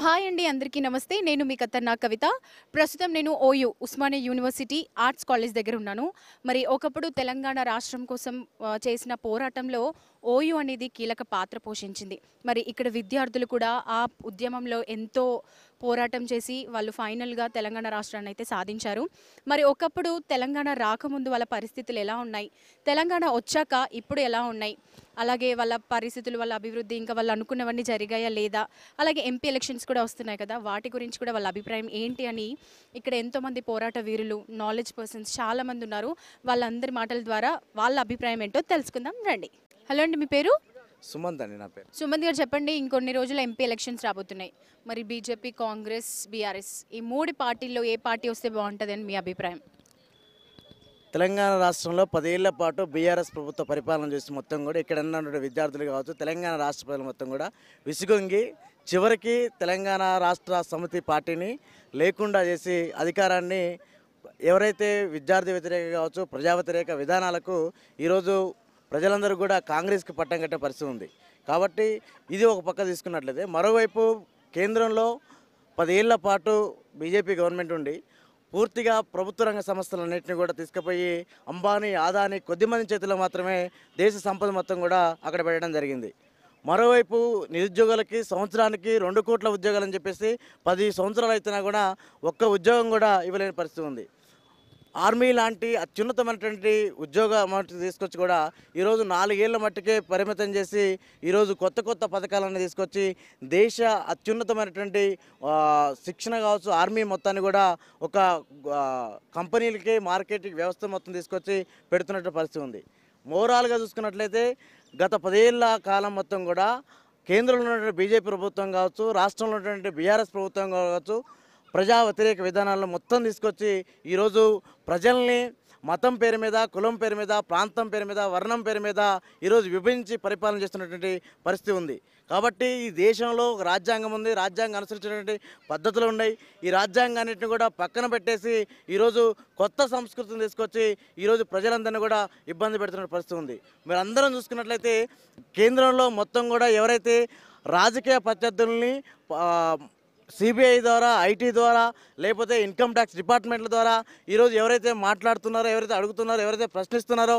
Hi అండి, అందరికీ నమస్తే. నేను మీ కత్తన్నా కవిత. ప్రస్తుతం నేను OU Osmania university arts college దగ్గర ఉన్నాను. మరి ఒకప్పుడు తెలంగాణ రాష్ట్రం కోసం చేసిన పోరాటంలో ఓయూ అనేది కీలక పాత్ర పోషించింది. మరి ఇక్కడ విద్యార్థులు కూడా ఆ ఉద్యమంలో ఎంతో పోరాటం చేసి వాళ్ళు ఫైనల్గా తెలంగాణ రాష్ట్రాన్ని అయితే సాధించారు. మరి ఒకప్పుడు తెలంగాణ రాకముందు వాళ్ళ పరిస్థితులు ఎలా ఉన్నాయి, తెలంగాణ వచ్చాక ఇప్పుడు ఎలా ఉన్నాయి, అలాగే వాళ్ళ పరిస్థితులు, వాళ్ళ అభివృద్ధి, ఇంకా వాళ్ళు అనుకున్నవన్నీ జరిగాయా లేదా, అలాగే ఎంపీ ఎలక్షన్స్ కూడా వస్తున్నాయి కదా, వాటి గురించి కూడా వాళ్ళ అభిప్రాయం ఏంటి అని ఇక్కడ ఎంతోమంది పోరాట వీరులు, నాలెడ్జ్ పర్సన్స్ చాలామంది ఉన్నారు. వాళ్ళందరి మాటల ద్వారా వాళ్ళ అభిప్రాయం ఏంటో తెలుసుకుందాం రండి. హలో అండి, మీ పేరు? సుమంత్ అండి నా పేరు. సుమంత్ గారు చెప్పండి, ఇంకొన్ని రోజులు ఎంపీ ఎలక్షన్స్ రాబోతున్నాయి. మరి బీజేపీ, కాంగ్రెస్, బీఆర్ఎస్ ఈ మూడు పార్టీల్లో ఏ పార్టీ వస్తే బాగుంటుంది అని మీ అభిప్రాయం? తెలంగాణ రాష్ట్రంలో 10 ఏళ్ల పాటు బీఆర్ఎస్ ప్రభుత్వ పరిపాలన చేసి మొత్తం కూడా ఇక్కడ ఉన్నటువంటి విద్యార్థులు కావచ్చు, తెలంగాణ రాష్ట్ర ప్రజలు మొత్తం కూడా విసుగొంగి చివరికి తెలంగాణ రాష్ట్ర సమితి పార్టీని లేకుండా చేసి అధికారాన్ని ఎవరైతే విద్యార్థి వ్యతిరేక కావచ్చు, ప్రజా వ్యతిరేక విధానాలకు ఈరోజు ప్రజలందరూ కూడా కాంగ్రెస్కి పట్టం కట్టే పరిస్థితి ఉంది. కాబట్టి ఇది ఒక పక్క తీసుకున్నట్లయితే, మరోవైపు కేంద్రంలో 10 ఏళ్ల పాటు బీజేపీ గవర్నమెంట్ ఉండి పూర్తిగా ప్రభుత్వ రంగ సంస్థలన్నింటినీ కూడా తీసుకుపోయి అంబానీ, ఆదాని కొద్దిమంది చేతిలో మాత్రమే దేశ సంపద మొత్తం కూడా అక్కడ పెట్టడం జరిగింది. మరోవైపు నిరుద్యోగులకి సంవత్సరానికి 2 కోట్ల ఉద్యోగాలని చెప్పేసి 10 సంవత్సరాలు అయినా కూడా ఒక్క ఉద్యోగం కూడా ఇవ్వలేని పరిస్థితి ఉంది. ఆర్మీ లాంటి అత్యున్నతమైనటువంటి ఉద్యోగం తీసుకొచ్చి కూడా ఈరోజు 4 ఏళ్ల మట్టుకే పరిమితం చేసి ఈరోజు కొత్త కొత్త పథకాలను తీసుకొచ్చి దేశ అత్యున్నతమైనటువంటి శిక్షణ కావచ్చు, ఆర్మీ మొత్తాన్ని కూడా ఒక కంపెనీలకి మార్కెటింగ్ వ్యవస్థ మొత్తం తీసుకొచ్చి పెడుతున్నట్టు పరిస్థితి ఉంది. ఓవరాల్గా చూసుకున్నట్లయితే గత 10 ఏళ్ల కాలం మొత్తం కూడా కేంద్రంలో ఉన్నటువంటి బీజేపీ ప్రభుత్వం కావచ్చు, రాష్ట్రంలో ఉన్నటువంటి బీఆర్ఎస్ ప్రభుత్వం కావచ్చు, ప్రజా వ్యతిరేక విధానాలను మొత్తం తీసుకొచ్చి ఈరోజు ప్రజల్ని మతం పేరు మీద, కులం పేరు మీద, ప్రాంతం పేరు మీద, వర్ణం పేరు మీద ఈరోజు విభజించి పరిపాలన చేస్తున్నటువంటి పరిస్థితి ఉంది. కాబట్టి ఈ దేశంలో ఒక రాజ్యాంగం ఉంది, రాజ్యాంగం అనుసరించినటువంటి పద్ధతులు ఉన్నాయి. ఈ రాజ్యాంగాన్నింటిని కూడా పక్కన పెట్టేసి ఈరోజు కొత్త సంస్కృతిని తీసుకొచ్చి ఈరోజు ప్రజలందరినీ కూడా ఇబ్బంది పెడుతున్న పరిస్థితి ఉంది. మీరు అందరం చూసుకున్నట్లయితే కేంద్రంలో మొత్తం కూడా ఎవరైతే రాజకీయ ప్రత్యర్థుల్ని సిబిఐ ద్వారా, ఐటీ ద్వారా, లేకపోతే ఇన్కమ్ ట్యాక్స్ డిపార్ట్మెంట్ల ద్వారా ఈరోజు ఎవరైతే మాట్లాడుతున్నారో, ఎవరైతే అడుగుతున్నారో, ఎవరైతే ప్రశ్నిస్తున్నారో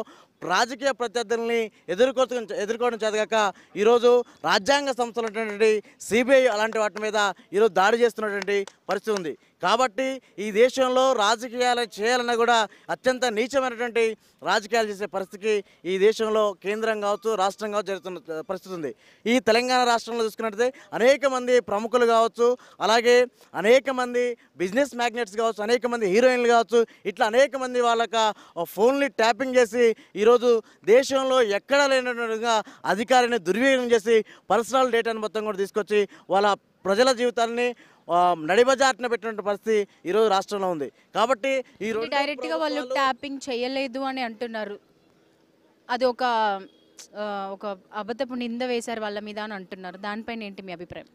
రాజకీయ ప్రత్యర్థుల్ని ఎదుర్కోవడం చేతగాక ఈరోజు రాజ్యాంగ సంస్థలు ఉన్నటువంటి సిబిఐ అలాంటి వాటి మీద ఈరోజు దాడి చేస్తున్నటువంటి పరిస్థితి ఉంది. కాబట్టి ఈ దేశంలో రాజకీయాలు చేయాలన్నా కూడా అత్యంత నీచమైనటువంటి రాజకీయాలు చేసే పరిస్థితికి ఈ దేశంలో కేంద్రం కావచ్చు, రాష్ట్రం కావచ్చు జరుగుతున్న పరిస్థితి ఉంది. ఈ తెలంగాణ రాష్ట్రంలో చూసుకున్నట్లయితే అనేక మంది ప్రముఖులు కావచ్చు, అలాగే అనేక మంది బిజినెస్ మ్యాగ్నెట్స్ కావచ్చు, అనేక మంది హీరోయిన్లు కావచ్చు, ఇట్లా అనేక మంది వాళ్ళకి ఫోన్లు ట్యాపింగ్ చేసి ఈరోజు దేశంలో ఎక్కడా లేనట్టుగా అధికారాన్ని దుర్వినియోగం చేసి పర్సనల్ డేటాను మొత్తం కూడా తీసుకొచ్చి వాళ్ళ ప్రజల జీవితాలని నడిబజార్న పెట్టినటువంటి పరిస్థితి ఈరోజు రాష్ట్రంలో ఉంది. కాబట్టి ఈరోజు డైరెక్ట్గా వాళ్ళు ట్యాపింగ్ చేయలేదు అని అంటున్నారు. అది ఒక అబద్ధపు నింద వేశారు వాళ్ళ మీద అని అంటున్నారు. దానిపైన ఏంటి మీ అభిప్రాయం?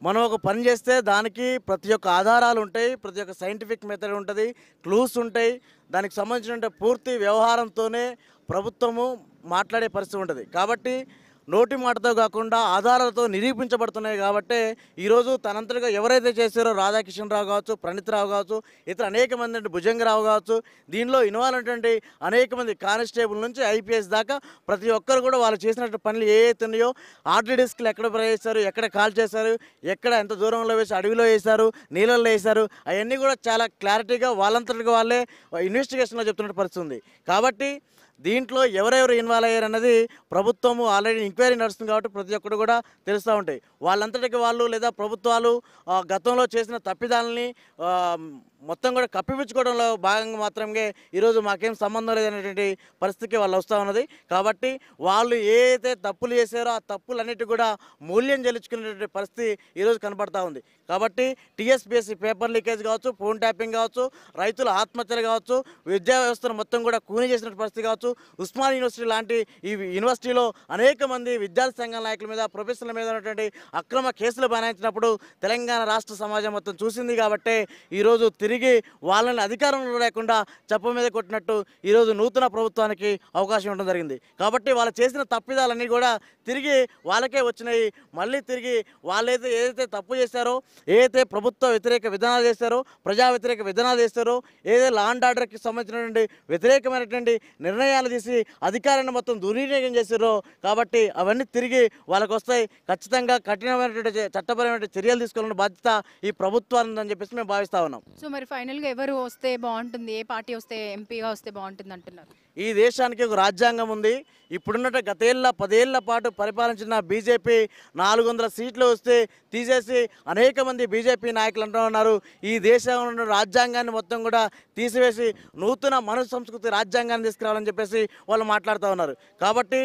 మనం ఒక పని చేస్తే దానికి ప్రతి ఒక్క ఆధారాలు ఉంటాయి, ప్రతి ఒక్క సైంటిఫిక్ మెథడ్ ఉంటుంది, క్లూస్ ఉంటాయి. దానికి సంబంధించిన పూర్తి వ్యవహారంతోనే ప్రభుత్వము మాట్లాడే పరిస్థితి ఉంటుంది. కాబట్టి నోటి మాటతో కాకుండా ఆధారాలతో నిరూపించబడుతున్నాయి. కాబట్టి ఈరోజు తనంతటిగా ఎవరైతే చేశారో రాధాకిషన్ రావు కావచ్చు, ప్రణీత్ రావు కావచ్చు, ఇతర అనేక మంది అంటే భుజంగరావు కావచ్చు, దీనిలో ఇన్వాల్వ్ అయినటువంటి అనేక మంది కానిస్టేబుల్ నుంచి ఐపీఎస్ దాకా ప్రతి ఒక్కరు కూడా వాళ్ళు చేసినట్టు పనులు ఏవైతే ఉన్నాయో, హార్డ్ డిస్క్లు ఎక్కడ ప్రవేశిస్తారు, ఎక్కడ కాల్ చేశారు, ఎక్కడ ఎంత దూరంలో వేసి అడవిలో వేశారు, నీళ్ళల్లో వేశారు, అవన్నీ కూడా చాలా క్లారిటీగా వాళ్ళంతటిగా వాళ్ళే ఇన్వెస్టిగేషన్లో చెప్తున్న పరిస్థితి ఉంది. కాబట్టి దీంట్లో ఎవరెవరు ఇన్వాల్వ్ అయ్యారు అన్నది ప్రభుత్వము ఆల్రెడీ ఎంక్వైరీ నడుస్తుంది. కాబట్టి ప్రతి ఒక్కరు కూడా తెలుస్తూ ఉంటాయి. వాళ్ళంతటికి వాళ్ళు లేదా ప్రభుత్వాలు గతంలో చేసిన తప్పిదాలని మొత్తం కూడా కప్పిపుచ్చుకోవడంలో భాగంగా మాత్రమే ఈరోజు మాకేం సంబంధం లేదనేటువంటి పరిస్థితికి వాళ్ళు వస్తూ ఉన్నది. కాబట్టి వాళ్ళు ఏదైతే తప్పులు చేశారో ఆ తప్పులన్నిటి కూడా మూల్యం చెల్లించుకునేటువంటి పరిస్థితి ఈరోజు కనపడతా ఉంది. కాబట్టి టీఎస్పీఎస్సీ పేపర్ లీకేజ్ కావచ్చు, ఫోన్ ట్యాపింగ్ కావచ్చు, రైతుల ఆత్మహత్యలు కావచ్చు, విద్యా వ్యవస్థను మొత్తం కూడా కూని చేసిన పరిస్థితి కావచ్చు, ఉస్మానియా యూనివర్సిటీ లాంటి ఈ యూనివర్సిటీలో అనేక మంది విద్యార్థి సంఘాల నాయకుల మీద, ప్రొఫెసర్ల మీద ఉన్నటువంటి అక్రమ కేసులు బనాయించినప్పుడు తెలంగాణ రాష్ట్ర సమాజం మొత్తం చూసింది. కాబట్టి ఈరోజు తిరిగి తిరిగి వాళ్ళని అధికారంలో లేకుండా చెప్ప మీద కొట్టినట్టు ఈరోజు నూతన ప్రభుత్వానికి అవకాశం ఉండడం జరిగింది. కాబట్టి వాళ్ళు చేసిన తప్పిదాలన్నీ కూడా తిరిగి వాళ్ళకే వచ్చినాయి. మళ్ళీ తిరిగి ఏదైతే తప్పు చేశారో, ఏదైతే ప్రభుత్వ వ్యతిరేక విధానాలు చేశారో, ప్రజా వ్యతిరేక విధానాలు చేశారో, ఏదైతే లా అండ్ ఆర్డర్కి సంబంధించినటువంటి వ్యతిరేకమైనటువంటి నిర్ణయాలు తీసి అధికారాన్ని మొత్తం దుర్వినియోగం చేశారో, కాబట్టి అవన్నీ తిరిగి వాళ్ళకు వస్తాయి. ఖచ్చితంగా కఠినమైనటువంటి చట్టపరమైన చర్యలు తీసుకోవాలన్న బాధ్యత ఈ ప్రభుత్వాన్ని అని చెప్పేసి మేము భావిస్తా ఉన్నాం. సో మరి ఫైనల్గా ఎవరు వస్తే బాగుంటుంది, ఏ పార్టీ వస్తే ఎంపీగా వస్తే బాగుంటుంది అంటున్నారు? ఈ దేశానికి ఒక రాజ్యాంగం ఉంది. ఇప్పుడున్నట్టు 10 ఏళ్ల పాటు పరిపాలించిన బీజేపీ 400 సీట్లు వస్తే తీసేసి అనేక మంది బీజేపీ నాయకులు అంటూ ఉన్నారు ఈ దేశంలో ఉన్న రాజ్యాంగాన్ని మొత్తం కూడా తీసివేసి నూతన మను సంస్కృతి రాజ్యాంగాన్ని తీసుకురావాలని చెప్పేసి వాళ్ళు మాట్లాడుతూ ఉన్నారు. కాబట్టి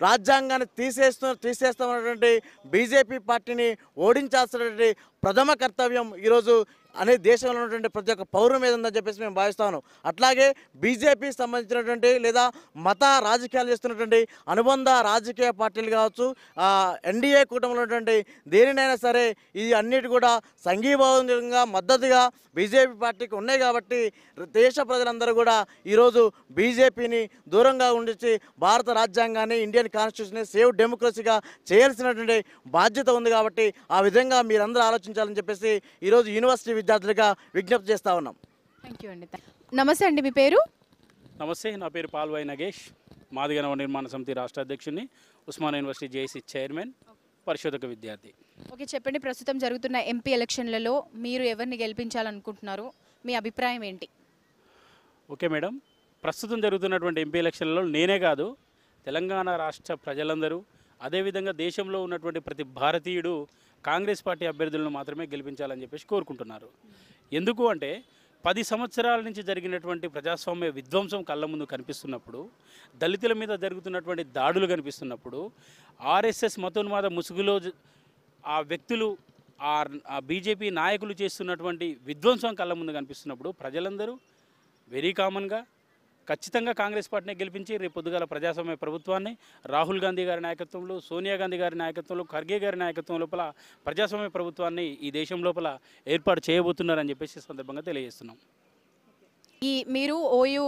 రాజ్యాంగాన్ని తీసేస్తామన్నటువంటి బీజేపీ పార్టీని ఓడించాల్సినటువంటి ప్రథమ కర్తవ్యం ఈరోజు అనే దేశంలో ఉన్నటువంటి ప్రతి ఒక్క పౌరుల మీద ఉందని చెప్పేసి మేము భావిస్తాను. అట్లాగే బీజేపీకి సంబంధించినటువంటి లేదా మత రాజకీయాలు చేస్తున్నటువంటి అనుబంధ రాజకీయ పార్టీలు కావచ్చు, ఎన్డీఏ కూటమిలో ఉన్నటువంటి దేనినైనా సరే ఇది అన్నిటి కూడా సంఘీభావంగా మద్దతుగా బీజేపీ పార్టీకి ఉన్నాయి. కాబట్టి దేశ ప్రజలందరూ కూడా ఈరోజు బీజేపీని దూరంగా ఉండి భారత రాజ్యాంగాన్ని, ఇండియన్ కాన్స్టిట్యూషన్ని సేవ్ డెమోక్రసీగా చేయాల్సినటువంటి బాధ్యత ఉంది. కాబట్టి ఆ విధంగా మీరందరూ ఆలోచించాలని చెప్పేసి ఈరోజు యూనివర్సిటీ విద్యార్థులుగా విజ్ఞప్తి చేస్తా ఉన్నాం. థ్యాంక్ యూ అండి. నమస్తే అండి, మీ పేరు? నమస్తే, నా పేరు పాల్వాయి నగేష్, మాదిగ నవ నిర్మాణ సమితి రాష్ట్ర అధ్యక్షుడిని, ఉస్మానియా యూనివర్సిటీ జేఏసీ చైర్మన్, పరిశోధక విద్యార్థి. ఓకే, చెప్పండి. ప్రస్తుతం జరుగుతున్న ఎంపీ ఎలక్షన్లలో మీరు ఎవరిని గెలిపించాలనుకుంటున్నారు, మీ అభిప్రాయం ఏంటి? ఓకే మేడం, ప్రస్తుతం జరుగుతున్నటువంటి ఎంపీ ఎలక్షన్లలో నేనే కాదు తెలంగాణ రాష్ట్ర ప్రజలందరూ, అదేవిధంగా దేశంలో ఉన్నటువంటి ప్రతి భారతీయుడు కాంగ్రెస్ పార్టీ అభ్యర్థులను మాత్రమే గెలిపించాలని చెప్పేసి కోరుకుంటున్నారు. ఎందుకు అంటే 10 సంవత్సరాల నుంచి జరిగినటువంటి ప్రజాస్వామ్య విధ్వంసం కళ్ళ ముందు కనిపిస్తున్నప్పుడు, దళితుల మీద జరుగుతున్నటువంటి దాడులు కనిపిస్తున్నప్పుడు, ఆర్ఎస్ఎస్ మతోన్మాద ముసుగులో ఆ వ్యక్తులు ఆ బీజేపీ నాయకులు చేస్తున్నటువంటి విధ్వంసం కళ్ళ ముందు కనిపిస్తున్నప్పుడు ప్రజలందరూ వెరీ కామన్గా ఖచ్చితంగా కాంగ్రెస్ పార్టీని గెలిపించి రేపు పొద్దుగాల ప్రజాస్వామ్య ప్రభుత్వాన్ని రాహుల్ గాంధీ గారి నాయకత్వంలో, సోనియా గాంధీ గారి నాయకత్వంలో, ఖర్గే గారి నాయకత్వం లోపల ప్రజాస్వామ్య ప్రభుత్వాన్ని ఈ దేశం లోపల ఏర్పాటు చేయబోతున్నారని చెప్పేసి సందర్భంగా తెలియజేస్తున్నాం. మీరు ఓయూ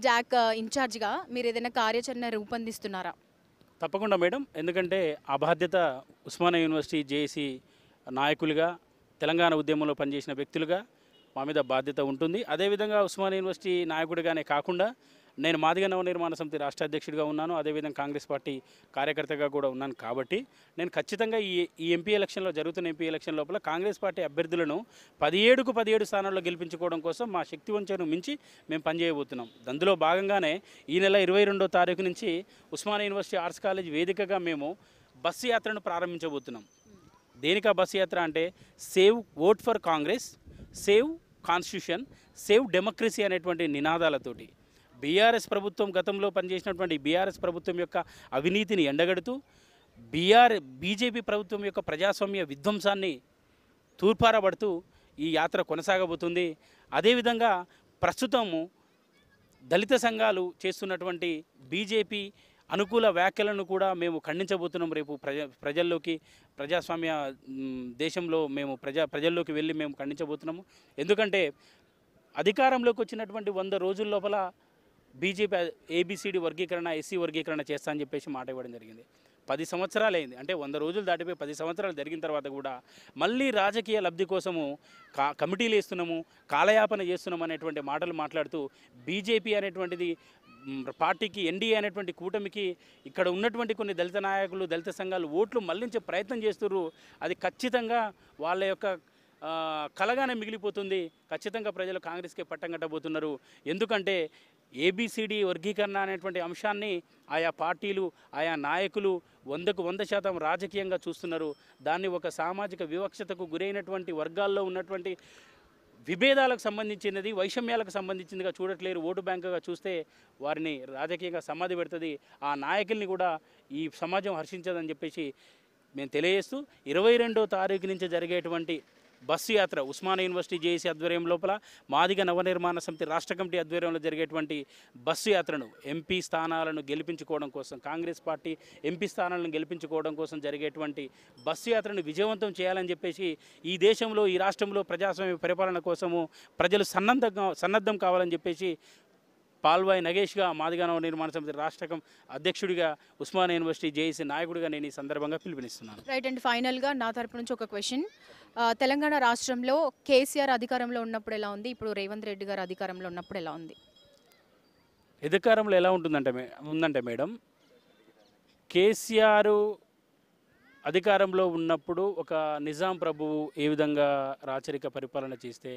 జాక్ ఇన్ఛార్జ్గా మీరు ఏదైనా కార్యాచరణ రూపొందిస్తున్నారా? తప్పకుండా మేడం, ఎందుకంటే ఆ బాధ్యత ఉస్మానియా యూనివర్సిటీ జేఏసీ నాయకులుగా, తెలంగాణ ఉద్యమంలో పనిచేసిన వ్యక్తులుగా మా మీద బాధ్యత ఉంటుంది. అదేవిధంగా ఉస్మానియా యూనివర్సిటీ నాయకుడిగానే కాకుండా నేను మాదిగ నవ నిర్మాణ సమితి రాష్ట్ర అధ్యక్షుడిగా ఉన్నాను, అదేవిధంగా కాంగ్రెస్ పార్టీ కార్యకర్తగా కూడా ఉన్నాను. కాబట్టి నేను ఖచ్చితంగా ఈ ఎంపీ ఎలక్షన్లో జరుగుతున్న ఎంపీ ఎలక్షన్ లోపల కాంగ్రెస్ పార్టీ అభ్యర్థులను 17కు 17 స్థానాల్లో గెలిపించుకోవడం కోసం మా శక్తి వంచను మించి మేము పనిచేయబోతున్నాం. అందులో భాగంగానే ఈ నెల 22వ తారీఖు నుంచి ఉస్మానియా యూనివర్సిటీ ఆర్ట్స్ కాలేజ్ వేదికగా మేము బస్సు యాత్రను ప్రారంభించబోతున్నాం. దేనికా బస్సు యాత్ర అంటే save vote for Congress, save constitution, save democracy అనేటువంటి నినాదాలతోటి బీఆర్ఎస్ ప్రభుత్వం గతంలో పనిచేసినటువంటి బీఆర్ఎస్ ప్రభుత్వం యొక్క అవినీతిని ఎండగడుతూ బీజేపీ ప్రభుత్వం యొక్క ప్రజాస్వామ్య విధ్వంసాన్ని తూర్పారబడుతూ ఈ యాత్ర కొనసాగబోతుంది. అదేవిధంగా ప్రస్తుతము దళిత సంఘాలు చేస్తున్నటువంటి బీజేపీ అనుకూల వ్యాఖ్యలను కూడా మేము ఖండించబోతున్నాం. రేపు ప్రజల్లోకి ప్రజాస్వామ్య దేశంలో మేము ప్రజల్లోకి వెళ్ళి మేము ఖండించబోతున్నాము. ఎందుకంటే అధికారంలోకి వచ్చినటువంటి 100 రోజుల లోపల బీజేపీ ఏబిసిడి వర్గీకరణ, ఎస్సీ వర్గీకరణ చేస్తా అని చెప్పేసి మాట ఇవ్వడం జరిగింది. 10 సంవత్సరాలు అయింది, అంటే 100 రోజులు దాటిపోయి 10 సంవత్సరాలు జరిగిన తర్వాత కూడా మళ్ళీ రాజకీయ లబ్ధి కోసము కమిటీలు వేస్తున్నాము, కాలయాపన చేస్తున్నాము అనేటువంటి మాటలు మాట్లాడుతూ బీజేపీ అనేటువంటిది పార్టీకి, ఎన్డీఏ అనేటువంటి కూటమికి ఇక్కడ ఉన్నటువంటి కొన్ని దళిత నాయకులు, దళిత సంఘాలు ఓట్లు మళ్లించే ప్రయత్నం చేస్తున్నారు. అది ఖచ్చితంగా వాళ్ళ యొక్క కలగానే మిగిలిపోతుంది. ఖచ్చితంగా ప్రజలు కాంగ్రెస్కే పట్టం కట్టబోతున్నారు. ఎందుకంటే ఏబిసిడి వర్గీకరణ అనేటువంటి అంశాన్ని ఆయా పార్టీలు, ఆయా నాయకులు 100కు 100% రాజకీయంగా చూస్తున్నారు. దాన్ని ఒక సామాజిక వివక్షతకు గురైనటువంటి వర్గాల్లో ఉన్నటువంటి విభేదాలకు సంబంధించినది, వైషమ్యాలకు సంబంధించిందిగా చూడట్లేరు. ఓటు బ్యాంకుగా చూస్తే వారిని రాజకీయంగా సమాధి పెడుతుంది. ఆ నాయకుల్ని కూడా ఈ సమాజం హర్షించదని చెప్పేసి మేము తెలియజేస్తూ 22వ తారీఖు నుంచి జరిగేటువంటి బస్సు యాత్ర ఉస్మానియా యూనివర్సిటీ జేఏసీ ఆధ్వర్యం లోపల మాదిగ నవనిర్మాణ సమితి రాష్ట్ర కమిటీ ఆధ్వర్యంలో జరిగేటువంటి బస్సు యాత్రను ఎంపీ స్థానాలను గెలిపించుకోవడం కోసం, కాంగ్రెస్ పార్టీ ఎంపీ స్థానాలను గెలిపించుకోవడం కోసం జరిగేటువంటి బస్సు యాత్రను విజయవంతం చేయాలని చెప్పేసి ఈ దేశంలో, ఈ రాష్ట్రంలో ప్రజాస్వామ్య పరిపాలన కోసము ప్రజలు సన్నద్ధం కావాలని చెప్పేసి పాల్వాయి నగేష్గా మాదిగ నవనిర్మాణ సమితి రాష్ట్ర అధ్యక్షుడిగా, ఉస్మానియా యూనివర్సిటీ జేఏసీ నాయకుడిగా నేను ఈ సందర్భంగా పిలుపునిస్తున్నాను. రైట్ అండ్ ఫైనల్గా నా తరపు నుంచి ఒక క్వశ్చన్. తెలంగాణ రాష్ట్రంలో కేసీఆర్ అధికారంలో ఉన్నప్పుడు ఎలా ఉంది, ఇప్పుడు రేవంత్ రెడ్డి గారు అధికారంలో ఉన్నప్పుడు ఎలా ఉంది? అధికారంలో ఎలా ఉందంటే మేడం, కేసీఆర్ అధికారంలో ఉన్నప్పుడు ఒక నిజాం ప్రభువు ఏ విధంగా రాచరిక పరిపాలన చేస్తే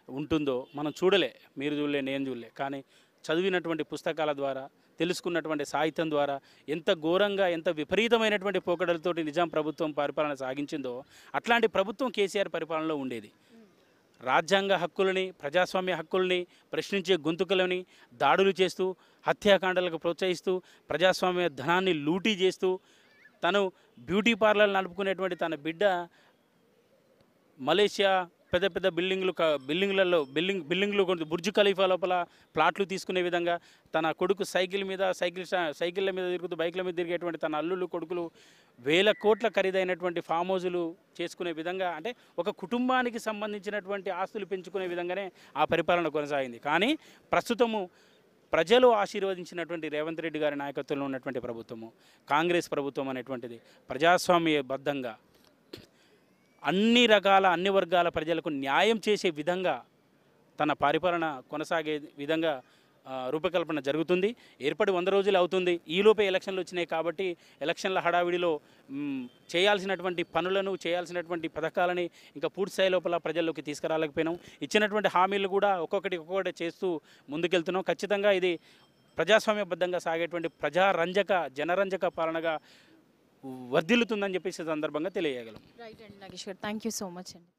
ఉంటుందో మనం చూడలే, మీరు చూడలే, నేను చూడలే. కానీ చదివినటువంటి పుస్తకాల ద్వారా, తెలుసుకున్నటువంటి సాహిత్యం ద్వారా ఎంత ఘోరంగా, ఎంత విపరీతమైనటువంటి పోకడలతోటి నిజాం ప్రభుత్వం పరిపాలన సాగించిందో అట్లాంటి ప్రభుత్వం కేసీఆర్ పరిపాలనలో ఉండేది. రాజ్యాంగ హక్కులని, ప్రజాస్వామ్య హక్కుల్ని ప్రశ్నించే గొంతుకలని దాడులు చేస్తూ, హత్యాకాండలకు ప్రోత్సహిస్తూ, ప్రజాస్వామ్య ధనాన్ని లూటీ చేస్తూ, తను బ్యూటీ పార్లర్లు నడుపుకునేటువంటి తన బిడ్డ మలేషియా పెద్ద పెద్ద బిల్డింగ్లలో బుర్జ్ ఖలీఫా లోపల ప్లాట్లు తీసుకునే విధంగా, తన కొడుకు సైకిళ్ళ మీద తిరుగుతూ, బైక్ల మీద తిరిగేటువంటి తన అల్లుళ్ళు, కొడుకులు వేల కోట్ల ఖరీదైనటువంటి ఫామ్ హౌజులు చేసుకునే విధంగా, అంటే ఒక కుటుంబానికి సంబంధించినటువంటి ఆస్తులు పెంచుకునే విధంగానే ఆ పరిపాలన కొనసాగింది. కానీ ప్రస్తుతము ప్రజలు ఆశీర్వదించినటువంటి రేవంత్ రెడ్డి గారి నాయకత్వంలో ఉన్నటువంటి ప్రభుత్వము, కాంగ్రెస్ ప్రభుత్వం అనేటువంటిది ప్రజాస్వామ్యబద్ధంగా అన్ని రకాల, అన్ని వర్గాల ప్రజలకు న్యాయం చేసే విధంగా తన పరిపాలన కొనసాగే విధంగా రూపకల్పన జరుగుతుంది. ఏర్పడి 100 రోజులు అవుతుంది. ఈలోపే ఎలక్షన్లు వచ్చినాయి కాబట్టి ఎలక్షన్ల హడావిడిలో చేయాల్సినటువంటి పనులను, చేయాల్సినటువంటి పథకాలని ఇంకా పూర్తి స్థాయి లోపల ప్రజల్లోకి తీసుకురాలేకపోయినాం. ఇచ్చినటువంటి హామీలు కూడా ఒక్కొక్కటి చేస్తూ ముందుకెళ్తున్నాం. ఖచ్చితంగా ఇది ప్రజాస్వామ్యబద్ధంగా సాగేటువంటి ప్రజారంజక, జనరంజక పాలనగా వర్ధిల్లుతుందని చెప్పేసి సందర్భంగా తెలియజేయగలం. Right and Nageshwar, thank you so much అండి.